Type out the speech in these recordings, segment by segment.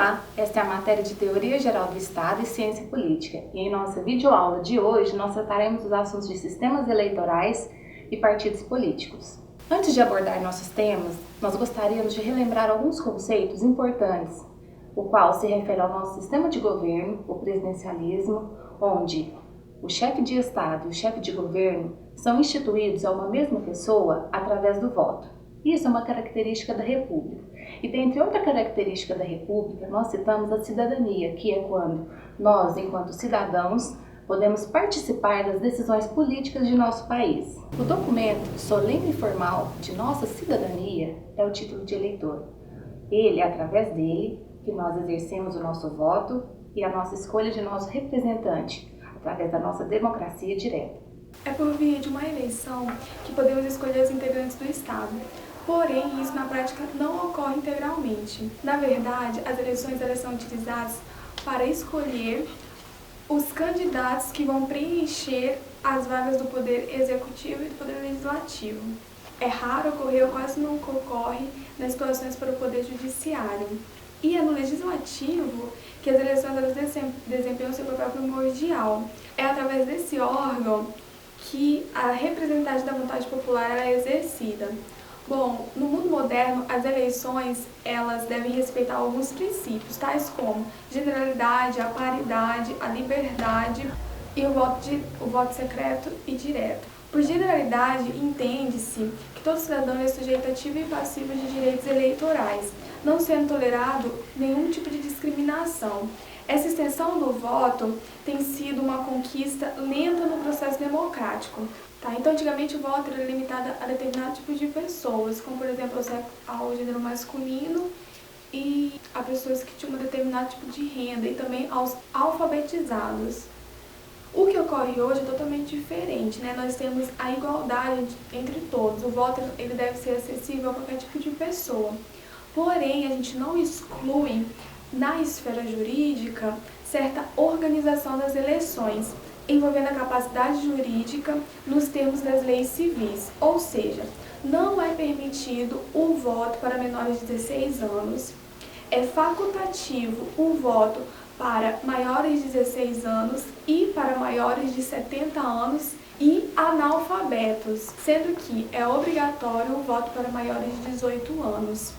Olá, esta é a matéria de Teoria Geral do Estado e Ciência Política, e em nossa videoaula de hoje nós trataremos dos assuntos de sistemas eleitorais e partidos políticos. Antes de abordar nossos temas, nós gostaríamos de relembrar alguns conceitos importantes, o qual se refere ao nosso sistema de governo, o presidencialismo, onde o chefe de Estado e o chefe de governo são instituídos a uma mesma pessoa através do voto. Isso é uma característica da República. E dentre outra característica da República, nós citamos a cidadania, que é quando nós, enquanto cidadãos, podemos participar das decisões políticas de nosso país. O documento solene e formal de nossa cidadania é o título de eleitor. Ele é através dele que nós exercemos o nosso voto e a nossa escolha de nosso representante, através da nossa democracia direta. É por via de uma eleição que podemos escolher os integrantes do Estado. Porém, isso na prática não ocorre integralmente. Na verdade, as eleições são utilizadas para escolher os candidatos que vão preencher as vagas do Poder Executivo e do Poder Legislativo. É raro ocorrer ou quase nunca ocorre nas situações para o Poder Judiciário. E é no Legislativo que as eleições desempenham seu papel primordial. É através desse órgão que a representação da vontade popular é exercida. Bom, no mundo moderno, as eleições elas devem respeitar alguns princípios, tais como generalidade, a paridade, a liberdade e o voto secreto e direto. Por generalidade, entende-se que todo cidadão é sujeito ativo e passivo de direitos eleitorais, não sendo tolerado nenhum tipo de discriminação. Essa extensão do voto tem sido uma conquista lenta no processo democrático. Então, antigamente o voto era limitado a determinado tipo de pessoas, como por exemplo ao gênero masculino e a pessoas que tinham um determinado tipo de renda e também aos alfabetizados. O que ocorre hoje é totalmente diferente, né? Nós temos a igualdade entre todos. O voto ele deve ser acessível a qualquer tipo de pessoa. Porém, a gente não exclui na esfera jurídica certa organização das eleições, envolvendo a capacidade jurídica nos termos das leis civis, ou seja, não é permitido o voto para menores de 16 anos, é facultativo o voto para maiores de 16 anos e para maiores de 70 anos e analfabetos, sendo que é obrigatório o voto para maiores de 18 anos.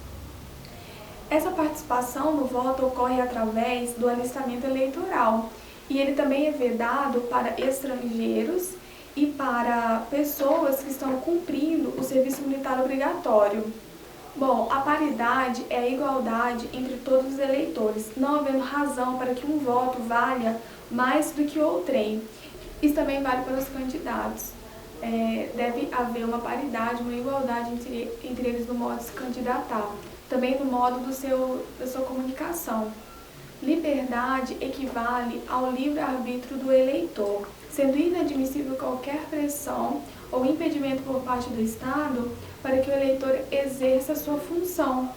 Essa participação no voto ocorre através do alistamento eleitoral e ele também é vedado para estrangeiros e para pessoas que estão cumprindo o serviço militar obrigatório. Bom, a paridade é a igualdade entre todos os eleitores, não havendo razão para que um voto valha mais do que outrem. Isso também vale para os candidatos. Deve haver uma paridade, uma igualdade entre eles no modo de se candidatar, também no modo da sua comunicação. Liberdade equivale ao livre-arbítrio do eleitor, sendo inadmissível qualquer pressão ou impedimento por parte do Estado para que o eleitor exerça a sua função.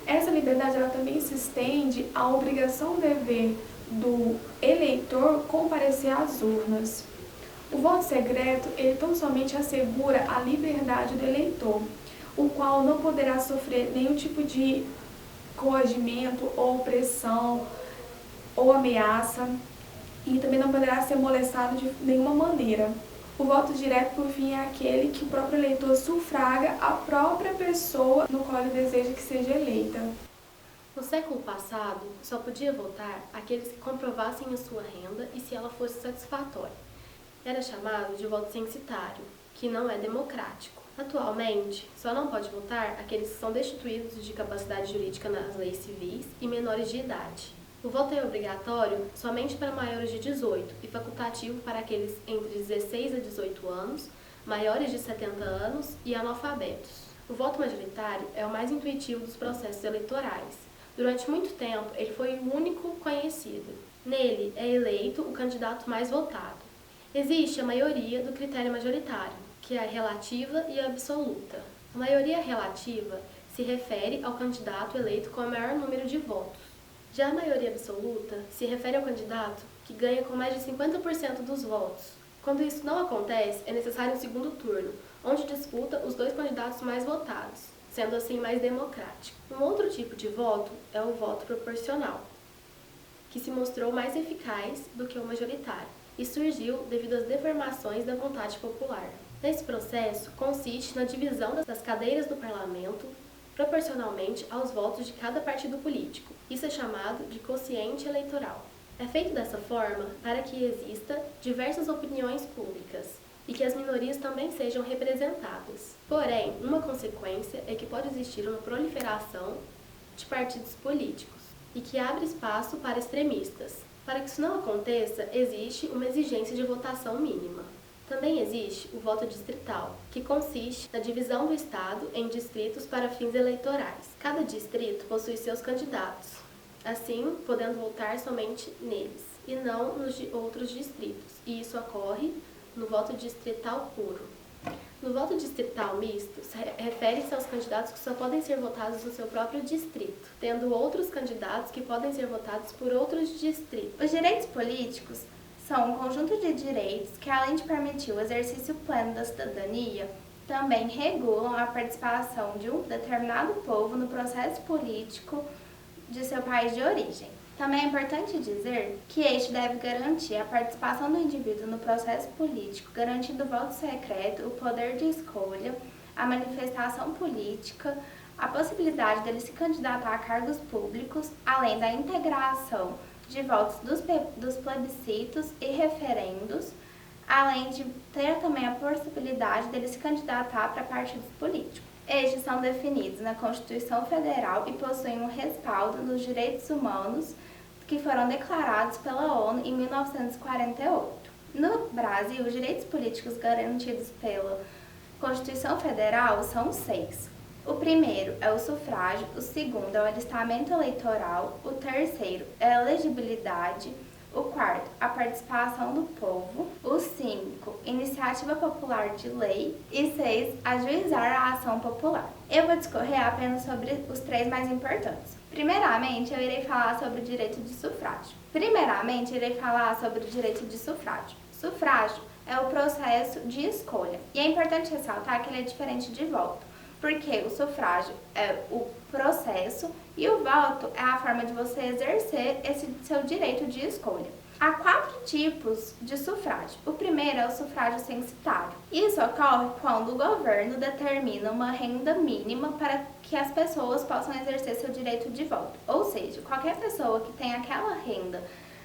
Essa liberdade ela também se estende à obrigação-dever do eleitor comparecer às urnas. O voto secreto ele tão somente assegura a liberdade do eleitor, o qual não poderá sofrer nenhum tipo de coagimento ou pressão ou ameaça e também não poderá ser molestado de nenhuma maneira. O voto direto, por fim, é aquele que o próprio eleitor sufraga a própria pessoa no qual ele deseja que seja eleita. No século passado, só podia votar aqueles que comprovassem a sua renda e se ela fosse satisfatória. Era chamado de voto censitário, que não é democrático. Atualmente, só não pode votar aqueles que são destituídos de capacidade jurídica nas leis civis e menores de idade. O voto é obrigatório somente para maiores de 18 e facultativo para aqueles entre 16 a 18 anos, maiores de 70 anos e analfabetos. O voto majoritário é o mais intuitivo dos processos eleitorais. Durante muito tempo, ele foi o único conhecido. Nele é eleito o candidato mais votado. Existe a maioria do critério majoritário, que é a relativa e a absoluta. A maioria relativa se refere ao candidato eleito com o maior número de votos. Já a maioria absoluta se refere ao candidato que ganha com mais de 50% dos votos. Quando isso não acontece, é necessário um segundo turno, onde disputa os dois candidatos mais votados. sendo assim mais democrático. Um outro tipo de voto é o voto proporcional, que se mostrou mais eficaz do que o majoritário e surgiu devido às deformações da vontade popular. Nesse processo, consiste na divisão das cadeiras do parlamento proporcionalmente aos votos de cada partido político. Isso é chamado de quociente eleitoral. É feito dessa forma para que exista diversas opiniões públicas e que as minorias também sejam representadas. Porém, uma consequência é que pode existir uma proliferação de partidos políticos e que abre espaço para extremistas. Para que isso não aconteça, existe uma exigência de votação mínima. Também existe o voto distrital, que consiste na divisão do Estado em distritos para fins eleitorais. Cada distrito possui seus candidatos, assim podendo votar somente neles e não nos outros distritos, e isso ocorre no voto distrital puro. No voto distrital misto, refere-se aos candidatos que só podem ser votados no seu próprio distrito, tendo outros candidatos que podem ser votados por outros distritos. Os direitos políticos são um conjunto de direitos que, além de permitir o exercício pleno da cidadania, também regulam a participação de um determinado povo no processo político de seu país de origem. Também é importante dizer que este deve garantir a participação do indivíduo no processo político, garantindo o voto secreto, o poder de escolha, a manifestação política, a possibilidade dele se candidatar a cargos públicos, além da integração de votos dos plebiscitos e referendos, além de ter também a possibilidade dele se candidatar para partidos políticos. Estes são definidos na Constituição Federal e possuem um respaldo nos direitos humanos que foram declarados pela ONU em 1948. No Brasil, os direitos políticos garantidos pela Constituição Federal são 6. O primeiro é o sufrágio, o segundo é o alistamento eleitoral, o terceiro é a elegibilidade, o quarto, a participação do povo, o 5, iniciativa popular de lei e 6, ajuizar a ação popular. Eu vou discorrer apenas sobre os 3 mais importantes. Primeiramente, eu irei falar sobre o direito de sufrágio. Sufrágio é o processo de escolha. E é importante ressaltar que ele é diferente de voto, porque o sufrágio é o processo e o voto é a forma de você exercer esse seu direito de escolha. Há 4 tipos de sufrágio. O primeiro é o sufrágio censitário. Isso ocorre quando o governo determina uma renda mínima para que as pessoas possam exercer seu direito de voto. Ou seja, qualquer pessoa que tem aquela renda,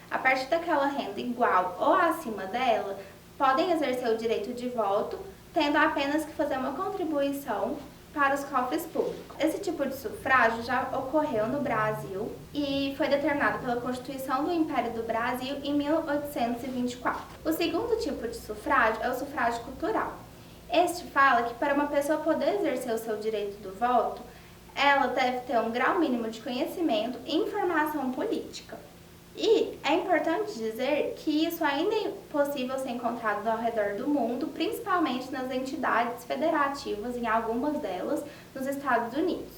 a partir daquela renda igual ou acima dela, podem exercer o direito de voto, tendo apenas que fazer uma contribuição para os cofres públicos. Esse tipo de sufrágio já ocorreu no Brasil e foi determinado pela Constituição do Império do Brasil em 1824. O segundo tipo de sufrágio é o sufrágio cultural. Este fala que para uma pessoa poder exercer o seu direito do voto, ela deve ter um grau mínimo de conhecimento e informação política. E é importante dizer que isso ainda é possível ser encontrado ao redor do mundo, principalmente nas entidades federativas, em algumas delas, nos Estados Unidos.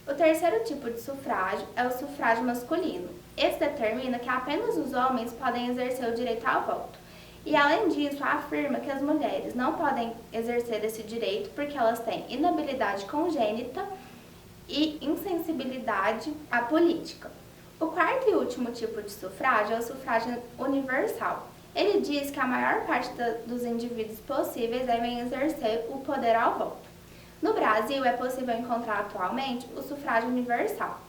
O terceiro tipo de sufrágio é o sufrágio masculino. Esse determina que apenas os homens podem exercer o direito ao voto. E, além disso, afirma que as mulheres não podem exercer esse direito porque elas têm inabilidade congênita e insensibilidade à política. O quarto e último tipo de sufrágio é o sufrágio universal. Ele diz que a maior parte dos indivíduos possíveis devem exercer o poder ao voto. No Brasil, é possível encontrar atualmente o sufrágio universal.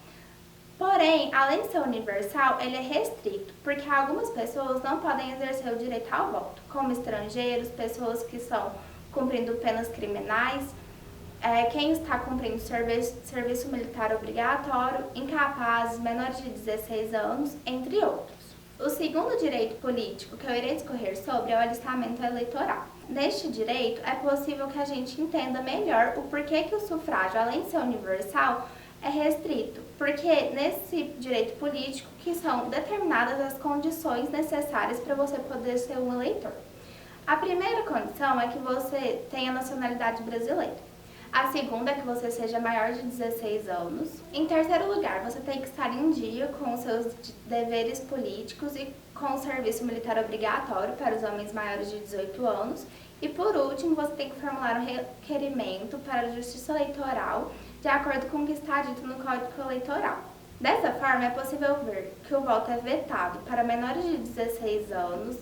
Porém, além de ser universal, ele é restrito, porque algumas pessoas não podem exercer o direito ao voto, como estrangeiros, pessoas que estão cumprindo penas criminais, quem está cumprindo serviço militar obrigatório, incapazes, menores de 16 anos, entre outros. O segundo direito político que eu irei discorrer sobre é o alistamento eleitoral. Neste direito, é possível que a gente entenda melhor o porquê que o sufrágio, além de ser universal, é restrito, porque nesse direito político que são determinadas as condições necessárias para você poder ser um eleitor. A primeira condição é que você tenha nacionalidade brasileira. A segunda é que você seja maior de 16 anos. Em terceiro lugar, você tem que estar em dia com os seus deveres políticos e com o serviço militar obrigatório para os homens maiores de 18 anos. E por último, você tem que formular um requerimento para a Justiça Eleitoral de acordo com o que está dito no Código Eleitoral. Dessa forma, é possível ver que o voto é vetado para menores de 16 anos,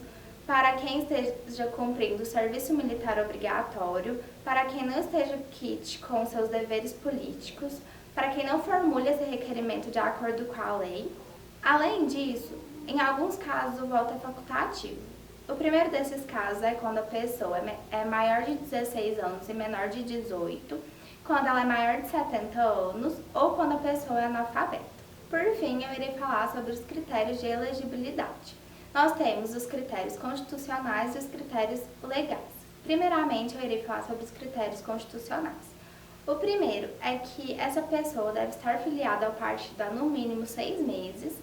para quem esteja cumprindo o serviço militar obrigatório, para quem não esteja quite com seus deveres políticos, para quem não formule esse requerimento de acordo com a lei. Além disso, em alguns casos o voto é facultativo. O primeiro desses casos é quando a pessoa é maior de 16 anos e menor de 18, quando ela é maior de 70 anos ou quando a pessoa é analfabeta. Por fim, eu irei falar sobre os critérios de elegibilidade. Nós temos os critérios constitucionais e os critérios legais. Primeiramente, eu irei falar sobre os critérios constitucionais. O primeiro é que essa pessoa deve estar filiada ao partido há no mínimo 6 meses.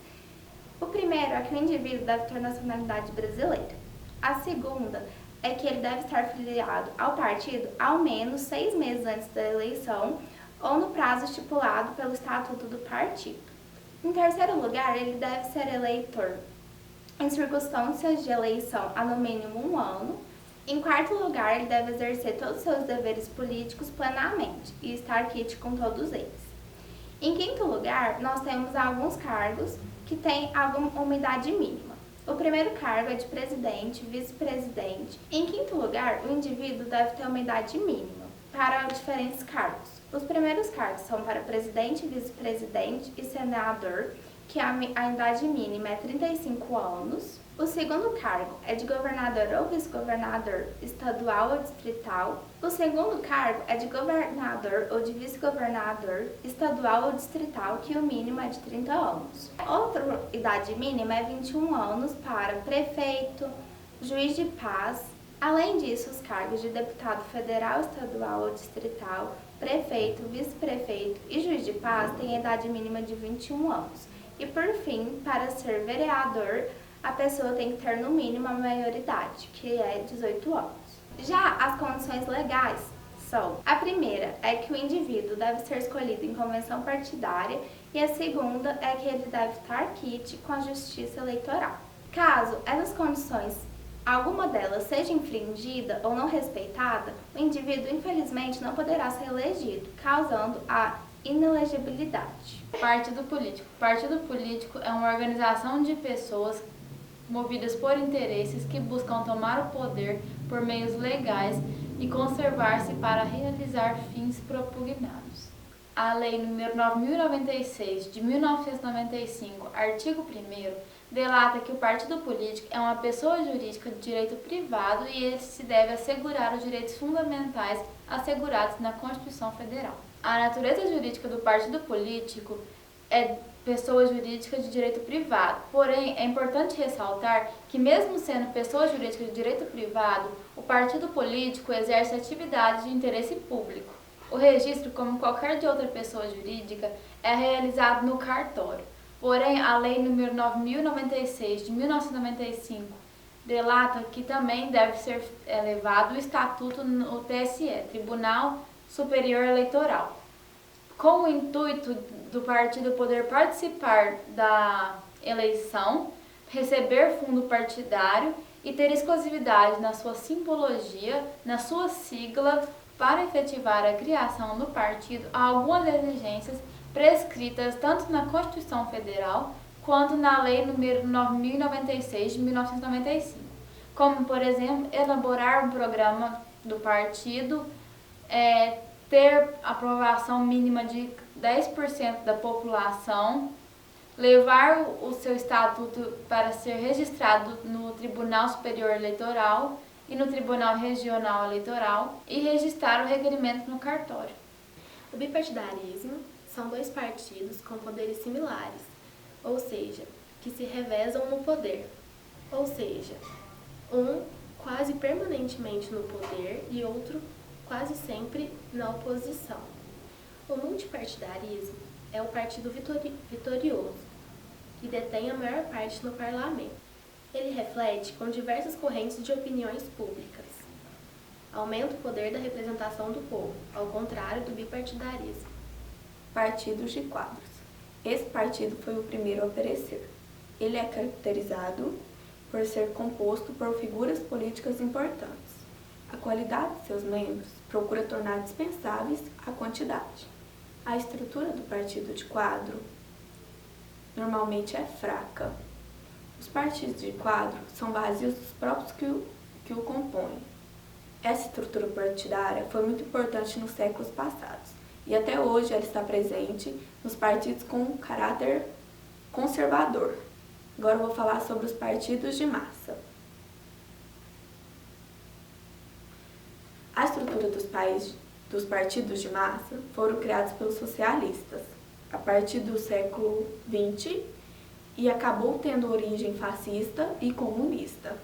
O primeiro é que o indivíduo deve ter nacionalidade brasileira. A segunda é que ele deve estar filiado ao partido ao menos 6 meses antes da eleição ou no prazo estipulado pelo Estatuto do Partido. Em terceiro lugar, ele deve ser eleitor em circunstâncias de eleição há no mínimo 1 ano. Em quarto lugar, ele deve exercer todos os seus deveres políticos plenamente e estar quite com todos eles. Em quinto lugar, nós temos alguns cargos que têm alguma idade mínima. O primeiro cargo é de presidente, vice-presidente. Em quinto lugar, o indivíduo deve ter uma idade mínima para diferentes cargos. Os primeiros cargos são para presidente, vice-presidente e senador, que a idade mínima é 35 anos. O segundo cargo é de governador ou vice-governador estadual ou distrital. O segundo cargo é de governador ou de vice-governador estadual ou distrital, que o mínimo é de 30 anos. Outra idade mínima é 21 anos para prefeito, juiz de paz. Além disso, os cargos de deputado federal, estadual ou distrital, prefeito, vice-prefeito e juiz de paz têm idade mínima de 21 anos. E por fim, para ser vereador, a pessoa tem que ter no mínimo a maioridade, que é 18 anos. Já as condições legais são: a primeira é que o indivíduo deve ser escolhido em convenção partidária e a segunda é que ele deve estar quite com a justiça eleitoral. Caso essas condições, alguma delas seja infringida ou não respeitada, o indivíduo infelizmente não poderá ser elegido, causando a inelegibilidade. Partido político. Partido político é uma organização de pessoas movidas por interesses que buscam tomar o poder por meios legais e conservar-se para realizar fins propugnados. A Lei nº 9.096, de 1995, artigo 1º, delata que o partido político é uma pessoa jurídica de direito privado e ele se deve assegurar os direitos fundamentais assegurados na Constituição Federal. A natureza jurídica do partido político é pessoa jurídica de direito privado, porém é importante ressaltar que mesmo sendo pessoa jurídica de direito privado, o partido político exerce atividades de interesse público. O registro, como qualquer de outra pessoa jurídica, é realizado no cartório. Porém, a Lei nº 9.096, de 1995, delata que também deve ser elevado o estatuto no TSE, Tribunal Superior Eleitoral, com o intuito do partido poder participar da eleição, receber fundo partidário e ter exclusividade na sua simbologia, na sua sigla, para efetivar a criação do partido a algumas exigências prescritas tanto na Constituição Federal quanto na Lei nº 9.096 de 1995, como, por exemplo, elaborar um programa do partido, ter aprovação mínima de 10% da população, levar o seu estatuto para ser registrado no Tribunal Superior Eleitoral e no Tribunal Regional Eleitoral e registrar o requerimento no cartório. O bipartidarismo são 2 partidos com poderes similares, ou seja, que se revezam no poder, ou seja, um quase permanentemente no poder e outro quase sempre na oposição. O multipartidarismo é o partido vitorioso, que detém a maior parte no parlamento. Ele reflete com diversas correntes de opiniões públicas. Aumenta o poder da representação do povo, ao contrário do bipartidarismo. Partidos de quadros. Esse partido foi o primeiro a aparecer. Ele é caracterizado por ser composto por figuras políticas importantes. A qualidade de seus membros procura tornar dispensáveis a quantidade. A estrutura do partido de quadro normalmente é fraca. Os partidos de quadro são vazios dos próprios que o compõem. Essa estrutura partidária foi muito importante nos séculos passados e até hoje ela está presente nos partidos com caráter conservador. Agora eu vou falar sobre os partidos de massa. A estrutura dos partidos de massa foram criados pelos socialistas a partir do século XX e acabou tendo origem fascista e comunista.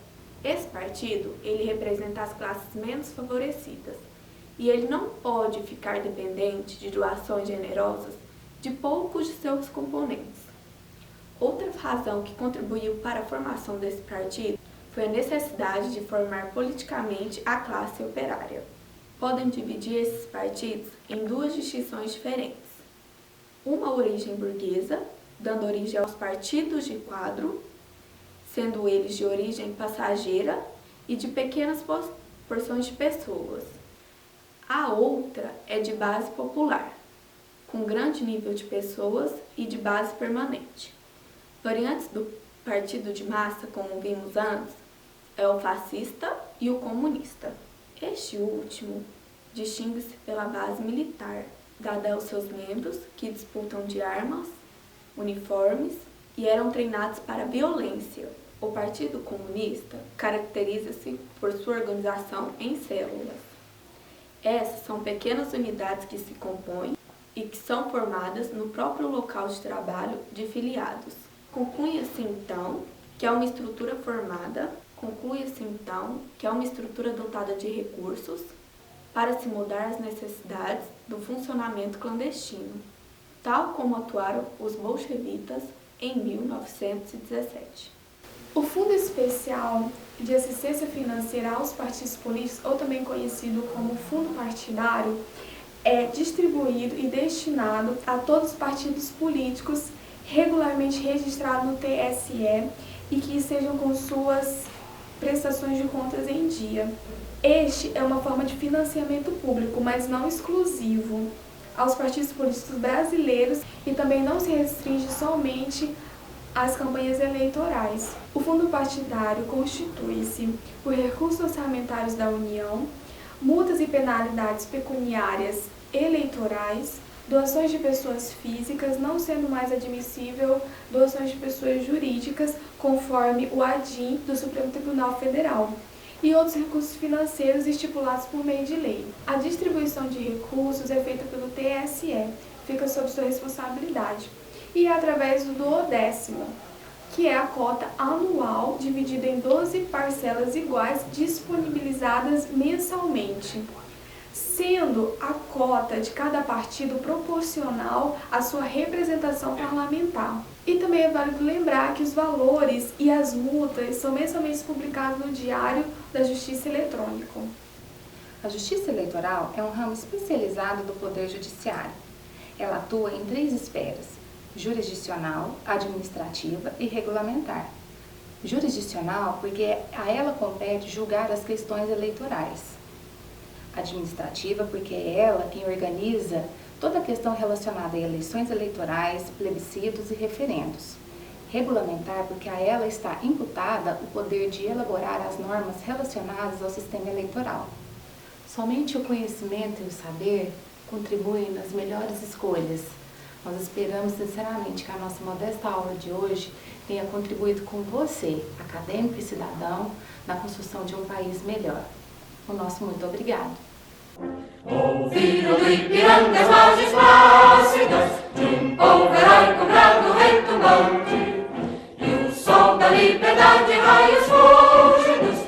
Esse partido, ele representa as classes menos favorecidas e ele não pode ficar dependente de doações generosas de poucos de seus componentes. Outra razão que contribuiu para a formação desse partido foi a necessidade de formar politicamente a classe operária. Podem dividir esses partidos em duas distinções diferentes. Uma origem burguesa, dando origem aos partidos de quadro, sendo eles de origem passageira e de pequenas porções de pessoas. A outra é de base popular, com grande nível de pessoas e de base permanente. Variantes do partido de massa, como vimos antes, é o fascista e o comunista. Este último distingue-se pela base militar, dada aos seus membros que disputam de armas, uniformes e eram treinados para a violência. O Partido Comunista caracteriza-se por sua organização em células. Essas são pequenas unidades que se compõem e que são formadas no próprio local de trabalho de filiados. Conclui-se então que é uma estrutura dotada de recursos para se mudar às necessidades do funcionamento clandestino, tal como atuaram os bolchevitas em 1917. O Fundo Especial de Assistência Financeira aos Partidos Políticos, ou também conhecido como Fundo Partidário, é distribuído e destinado a todos os partidos políticos regularmente registrados no TSE e que estejam com suas prestações de contas em dia. Este é uma forma de financiamento público, mas não exclusivo, aos partidos políticos brasileiros e também não se restringe somente às campanhas eleitorais. O fundo partidário constitui-se por recursos orçamentários da União, multas e penalidades pecuniárias eleitorais, doações de pessoas físicas, não sendo mais admissível doações de pessoas jurídicas, conforme o ADIM do Supremo Tribunal Federal, e outros recursos financeiros estipulados por meio de lei. A distribuição de recursos é feita pelo TSE, fica sob sua responsabilidade, e é através do 10º, que é a cota anual dividida em 12 parcelas iguais disponibilizadas mensalmente, sendo a cota de cada partido proporcional à sua representação parlamentar. E também é válido lembrar que os valores e as multas são mensalmente publicados no Diário da Justiça Eletrônico. A Justiça Eleitoral é um ramo especializado do Poder Judiciário. Ela atua em 3 esferas: jurisdicional, administrativa e regulamentar. Jurisdicional porque a ela compete julgar as questões eleitorais. Administrativa porque é ela quem organiza toda a questão relacionada a eleições eleitorais, plebiscitos e referendos. Regulamentar porque a ela está imputada o poder de elaborar as normas relacionadas ao sistema eleitoral. Somente o conhecimento e o saber contribuem nas melhores escolhas. Nós esperamos sinceramente que a nossa modesta aula de hoje tenha contribuído com você, acadêmico e cidadão, na construção de um país melhor. O nosso muito obrigado. O filho do Ipiranga,